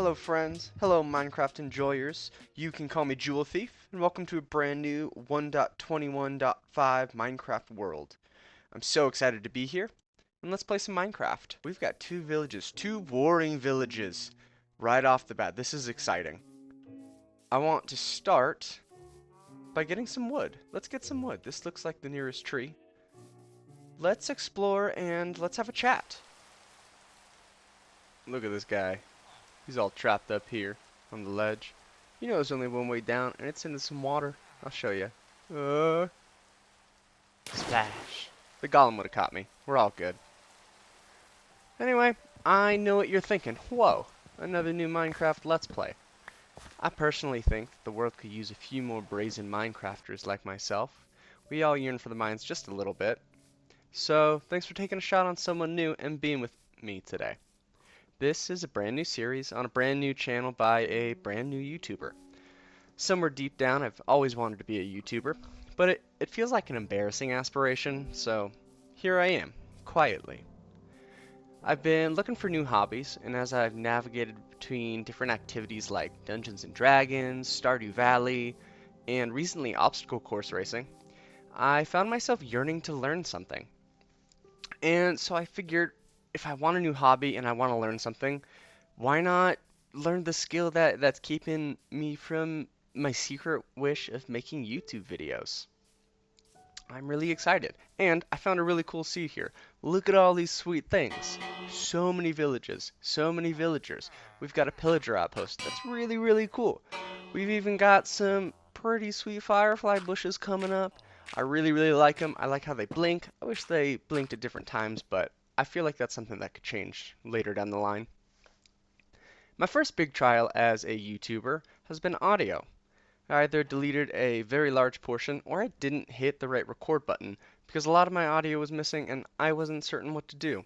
Hello friends, hello Minecraft enjoyers, you can call me Jewel Thief, and welcome to a brand new 1.21.5 Minecraft world. I'm so excited to be here, and let's play some Minecraft. We've got two villages, two warring villages, right off the bat. This is exciting. I want to start by getting some wood. Let's get some wood. This looks like the nearest tree. Let's explore and let's have a chat. Look at this guy. He's all trapped up here on the ledge. You know there's only one way down, and it's into some water. I'll show you. Splash. The golem would have caught me. We're all good. Anyway, I know what you're thinking. Whoa, another new Minecraft Let's Play. I personally think the world could use a few more brazen Minecrafters like myself. We all yearn for the mines just a little bit. So, thanks for taking a shot on someone new and being with me today. This is a brand new series on a brand new channel by a brand new YouTuber. Somewhere deep down, I've always wanted to be a YouTuber, but it feels like an embarrassing aspiration, so here I am, quietly. I've been looking for new hobbies, and as I've navigated between different activities like Dungeons and Dragons, Stardew Valley, and recently obstacle course racing, I found myself yearning to learn something. And so I figured if I want a new hobby and I want to learn something, why not learn the skill that's keeping me from my secret wish of making YouTube videos? I'm really excited. And I found a really cool seed here. Look at all these sweet things. So many villages, so many villagers. We've got a pillager outpost. That's really, really cool. We've even got some pretty sweet firefly bushes coming up. I really, really like them. I like how they blink. I wish they blinked at different times, but I feel like that's something that could change later down the line. My first big trial as a YouTuber has been audio. I either deleted a very large portion or I didn't hit the right record button because a lot of my audio was missing and I wasn't certain what to do.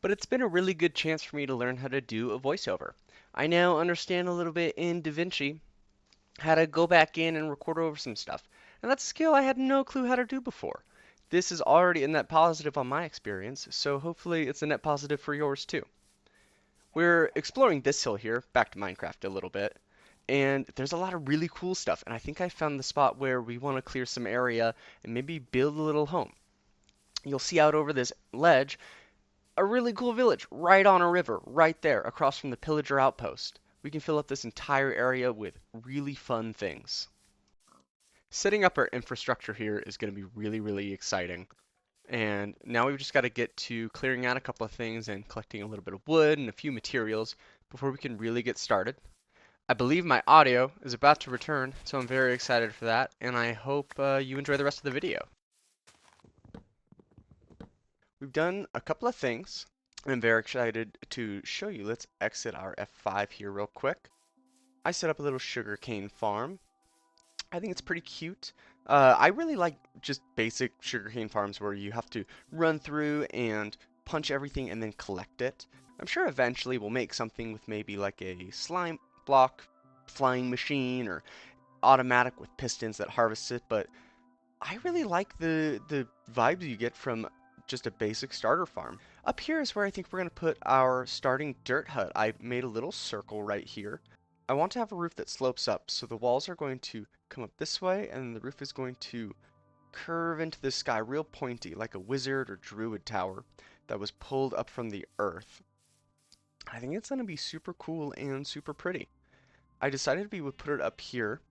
But it's been a really good chance for me to learn how to do a voiceover. I now understand a little bit in DaVinci how to go back in and record over some stuff. And that's a skill I had no clue how to do before. This is already a net positive on my experience, so hopefully it's a net positive for yours too. We're exploring this hill here, back to Minecraft a little bit, and there's a lot of really cool stuff, and I think I found the spot where we want to clear some area and maybe build a little home. You'll see out over this ledge a really cool village right on a river, right there, across from the pillager outpost. We can fill up this entire area with really fun things. Setting up our infrastructure here is going to be really, really exciting. And now we've just got to get to clearing out a couple of things and collecting a little bit of wood and a few materials before we can really get started. I believe my audio is about to return, so I'm very excited for that, and I hope you enjoy the rest of the video. We've done a couple of things, and I'm very excited to show you. Let's exit our F5 here real quick. I set up a little sugarcane farm. I think it's pretty cute. I really like just basic sugarcane farms where you have to run through and punch everything and then collect it. I'm sure eventually we'll make something with maybe like a slime block flying machine or automatic with pistons that harvest it, but I really like the vibes you get from just a basic starter farm. Up here is where I think we're going to put our starting dirt hut. I made a little circle right here. I want to have a roof that slopes up, so the walls are going to come up this way, and the roof is going to curve into the sky real pointy, like a wizard or druid tower that was pulled up from the earth. I think it's going to be super cool and super pretty. I decided we would put it up here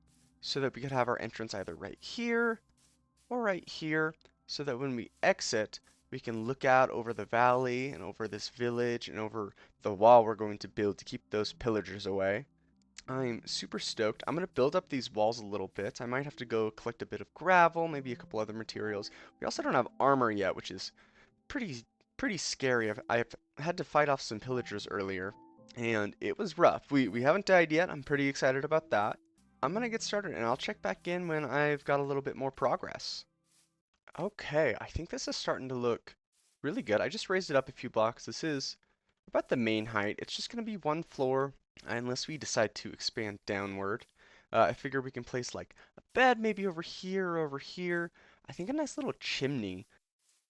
so that we could have our entrance either right here or right here, so that when we exit, we can look out over the valley and over this village and over the wall we're going to build to keep those pillagers away. I'm super stoked. I'm going to build up these walls a little bit. I might have to go collect a bit of gravel, maybe a couple other materials. We also don't have armor yet, which is pretty scary. I've had to fight off some pillagers earlier, and it was rough. We haven't died yet. I'm pretty excited about that. I'm going to get started, and I'll check back in when I've got a little bit more progress. Okay, I think this is starting to look really good. I just raised it up a few blocks. This is about the main height. It's just going to be one floor unless we decide to expand downward. I figure we can place like a bed maybe over here or over here. I think a nice little chimney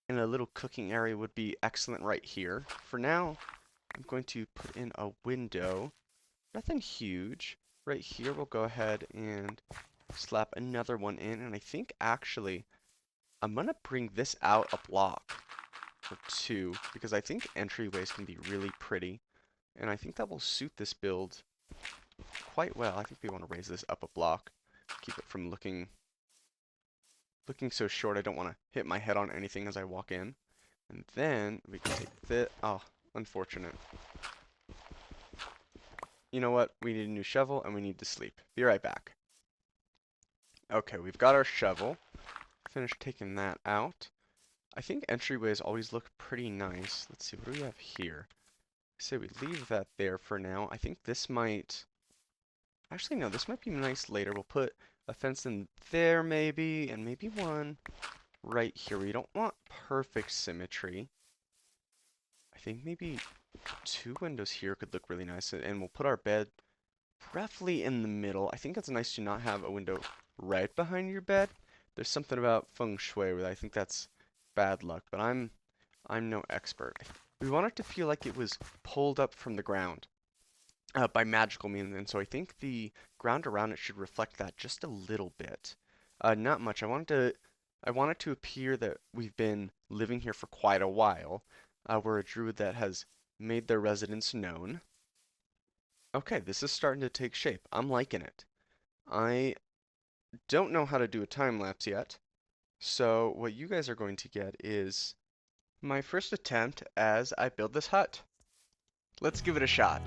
and a little cooking area would be excellent right here. For now, I'm going to put in a window Nothing huge. Right here, we'll go ahead and slap another one in. And I think actually, I'm going to bring this out a block or two because I think entryways can be really pretty. And I think that will suit this build quite well. I think we want to raise this up a block. Keep it from looking so short. I don't want to hit my head on anything as I walk in. And then we can take this. Oh, unfortunate. You know what? We need a new shovel and we need to sleep. Be right back. Okay, we've got our shovel. Finished taking that out. I think entryways always look pretty nice. Let's see, what do we have here? Say we leave that there for now. I think this might... Actually, no, this might be nice later. We'll put a fence in there maybe, and maybe one right here. We don't want perfect symmetry. I think maybe 2 windows here could look really nice, and we'll put our bed roughly in the middle. I think it's nice to not have a window right behind your bed. There's something about feng shui where I think that's bad luck, but I'm no expert. We want it to feel like it was pulled up from the ground by magical means, and so I think the ground around it should reflect that just a little bit. Not much. I want it to appear that we've been living here for quite a while. We're a druid that has made their residence known. Okay, this is starting to take shape. I'm liking it. I don't know how to do a time lapse yet, so what you guys are going to get is my first attempt as I build this hut. Let's give it a shot.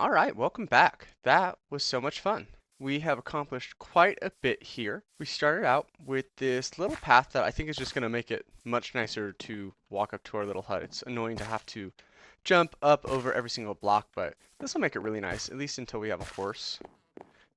Alright, welcome back. That was so much fun. We have accomplished quite a bit here. We started out with this little path that I think is just going to make it much nicer to walk up to our little hut. It's annoying to have to jump up over every single block, but this will make it really nice, at least until we have a horse.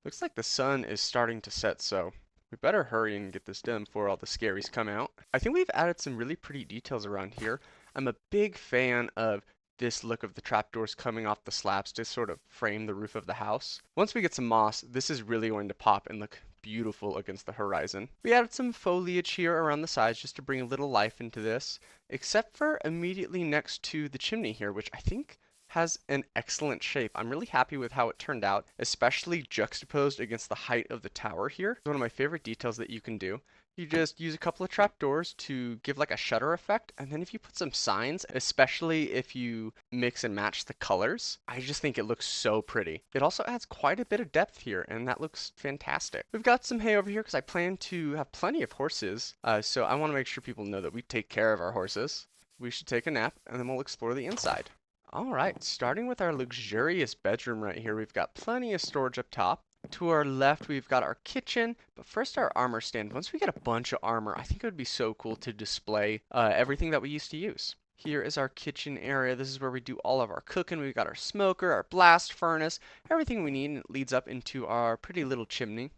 Looks like the sun is starting to set, so we better hurry and get this done before all the scaries come out. I think we've added some really pretty details around here. I'm a big fan of this look of the trapdoors coming off the slabs to sort of frame the roof of the house. Once we get some moss, this is really going to pop and look beautiful against the horizon. We added some foliage here around the sides just to bring a little life into this, except for immediately next to the chimney here, which I think has an excellent shape. I'm really happy with how it turned out, especially juxtaposed against the height of the tower here. It's one of my favorite details that you can do. You just use a couple of trapdoors to give like a shutter effect, and then if you put some signs, especially if you mix and match the colors, I just think it looks so pretty. It also adds quite a bit of depth here, and that looks fantastic. We've got some hay over here because I plan to have plenty of horses, so I want to make sure people know that we take care of our horses. We should take a nap, and then we'll explore the inside. Alright, starting with our luxurious bedroom right here, we've got plenty of storage up top. To our left, we've got our kitchen, but first our armor stand. Once we get a bunch of armor, I think it would be so cool to display everything that we used to use. Here is our kitchen area. This is where we do all of our cooking. We've got our smoker, our blast furnace, everything we need, and it leads up into our pretty little chimney.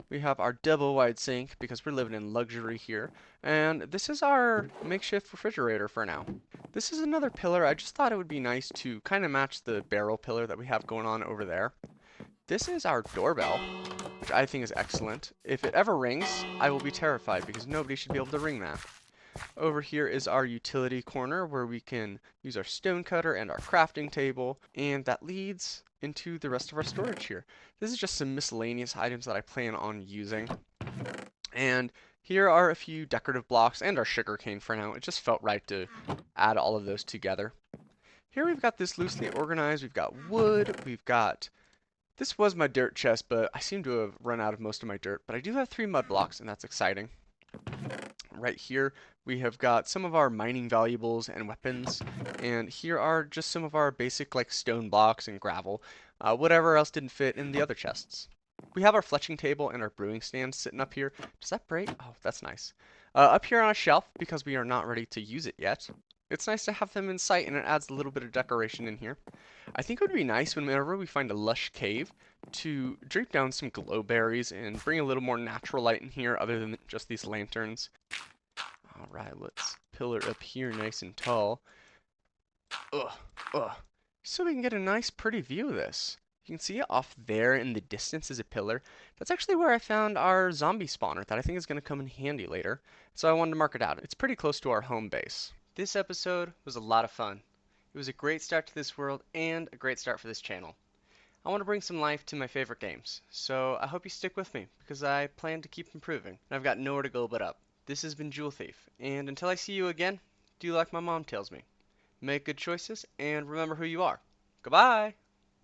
We have our double wide sink because we're living in luxury here. And this is our makeshift refrigerator for now. This is another pillar. I just thought it would be nice to kind of match the barrel pillar that we have going on over there. This is our doorbell, which I think is excellent. If it ever rings, I will be terrified because nobody should be able to ring that. Over here is our utility corner where we can use our stone cutter and our crafting table, and that leads into the rest of our storage here. This is just some miscellaneous items that I plan on using. And here are a few decorative blocks and our sugar cane for now. It just felt right to add all of those together. Here we've got this loosely organized. We've got wood, we've got... This was my dirt chest, but I seem to have run out of most of my dirt. But I do have 3 mud blocks, and that's exciting. Right here, we have got some of our mining valuables and weapons. And here are just some of our basic, like, stone blocks and gravel. Whatever else didn't fit in the other chests. We have our fletching table and our brewing stand sitting up here. Does that break? Oh, that's nice. Up here on a shelf, because we are not ready to use it yet. It's nice to have them in sight, and it adds a little bit of decoration in here. I think it would be nice whenever we find a lush cave to drape down some glowberries and bring a little more natural light in here other than just these lanterns. Alright, let's pillar up here nice and tall. So we can get a nice pretty view of this. You can see it off there in the distance is a pillar. That's actually where I found our zombie spawner that I think is going to come in handy later. So I wanted to mark it out. It's pretty close to our home base. This episode was a lot of fun. It was a great start to this world and a great start for this channel. I want to bring some life to my favorite games, so I hope you stick with me because I plan to keep improving and I've got nowhere to go but up. This has been Jewel Thief, and until I see you again, do like my mom tells me. Make good choices and remember who you are. Goodbye!